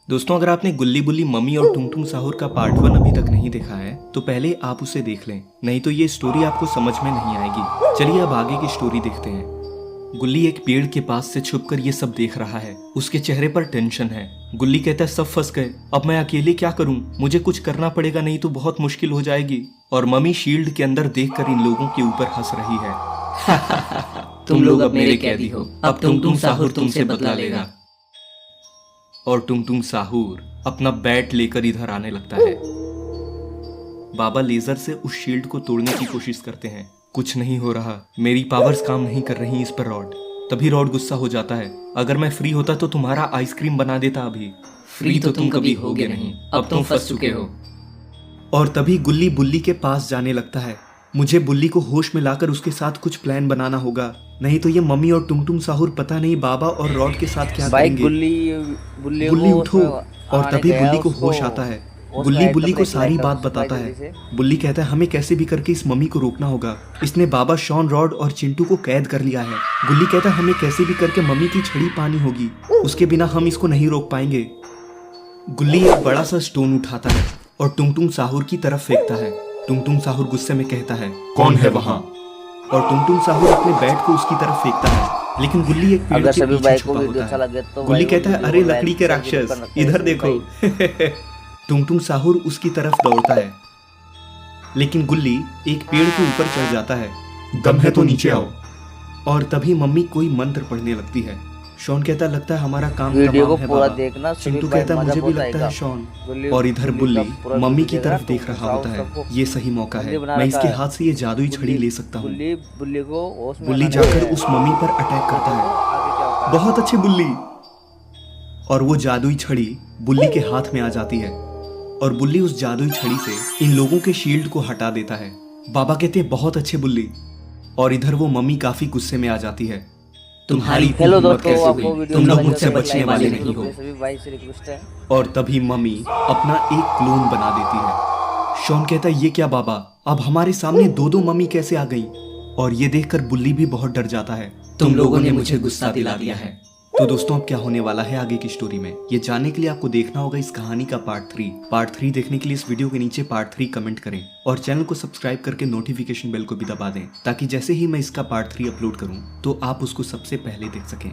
दोस्तों, अगर आपने गुल्ली बुल्ली मम्मी और टुंग टुंग साहुर का पार्ट 1 अभी तक नहीं देखा है तो पहले आप उसे देख लें, नहीं तो ये स्टोरी आपको समझ में नहीं आएगी। चलिए अब आगे की स्टोरी देखते हैं। गुल्ली एक पेड़ के पास से छुपकर ये सब देख रहा है। उसके चेहरे पर टेंशन है। गुल्ली कहता है सब फंस गए, अब मैं अकेले क्या करूं? मुझे कुछ करना पड़ेगा, नहीं तो बहुत मुश्किल हो जाएगी। और मम्मी शील्ड के अंदर देखकर इन लोगों के ऊपर हंस रही है। तुम लोग अब मेरे कैदी हो, अब टुंग टुंग साहुर तुमसे बदला लेगा। और टुंग टुंग साहुर अपना बैट लेकर इधर आने लगता है। बाबा लेजर से उस शील्ड को तोड़ने की कोशिश करते हैं। कुछ नहीं हो रहा, मेरी पावर्स काम नहीं कर रही इस पर रॉड। तभी रॉड गुस्सा हो जाता है, अगर मैं फ्री होता तो तुम्हारा आइसक्रीम बना देता अभी। फ्री तो तुम कभी होगे नहीं, अब तुम फंस चुके हो। और तभी गुल्ली बुल्ली के पास जाने लगता है। मुझे बुल्ली को होश में लाकर उसके साथ कुछ प्लान बनाना होगा, नहीं तो ये मम्मी और टुंग टुंग साहुर पता नहीं बाबा और रॉड के साथ क्या करेंगे। बुल्ली उठो। और तभी बुल्ली को होश आता है। गुल्ली बुल्ली को सारी बात बताता है। बुल्ली कहता है हमें कैसे भी करके इस मम्मी को रोकना होगा, इसने बाबा शॉन, रॉड और चिंटू को कैद कर लिया है। गुल्ली कहता है हमें कैसे भी करके मम्मी की छड़ी पानी होगी, उसके बिना हम इसको नहीं रोक पाएंगे। गुल्ली एक बड़ा सा स्टोन उठाता है और टुंग टुंग साहुर की तरफ फेंकता है। टुंग टुंग साहुर गुस्से में कहता है कौन है वहाँ? और टुंग टुंग साहुर अपने बैट को उसकी तरफ फेंकता है, लेकिन गुल्ली एक पेड़ के पीछे छुपा होता है। गुल्ली कहता है अरे लकड़ी के राक्षस, इधर देखो। टुंग टुंग साहुर उसकी तरफ दौड़ता है, लेकिन गुल्ली एक पेड़ के ऊपर चढ़ जाता है। दम है तो नीचे आओ। और तभी मम्मी कोई मंत्र पढ़ने लगती है। शॉन कहता लगता है हमारा काम तमाम है बाबा। चिंटू कहता है मुझे भी लगता है शॉन। और इधर बुल्ली मम्मी की तरफ देख रहा होता है। ये सही मौका है, मैं इसके हाथ से ये जादुई छड़ी ले सकता हूँ। बुल्ली जाकर उस मम्मी पर अटैक करता है। बहुत अच्छे बुल्ली। और वो जादुई छड़ी बुल्ली के हाथ में आ जाती है और बुल्ली उस जादुई छड़ी से इन लोगों के शील्ड को हटा देता है। बाबा कहते हैं बहुत अच्छे बुल्ली। और इधर वो मम्मी काफी गुस्से में आ जाती है। तुम्हारी हिम्मत कैसे हुई? तुम लोग मुझसे बचने वाले नहीं हो। और तभी मम्मी अपना एक क्लोन बना देती है। शॉन कहता है ये क्या बाबा, अब हमारे सामने दो दो मम्मी कैसे आ गई? और ये देखकर बुल्ली भी बहुत डर जाता है। तुम लोगों ने मुझे गुस्सा दिला दिया है। तो दोस्तों अब क्या होने वाला है आगे की स्टोरी में, ये जानने के लिए आपको देखना होगा इस कहानी का पार्ट 3। पार्ट 3 देखने के लिए इस वीडियो के नीचे पार्ट 3 कमेंट करें और चैनल को सब्सक्राइब करके नोटिफिकेशन बेल को भी दबा दें, ताकि जैसे ही मैं इसका पार्ट 3 अपलोड करूं तो आप उसको सबसे पहले देख सकें।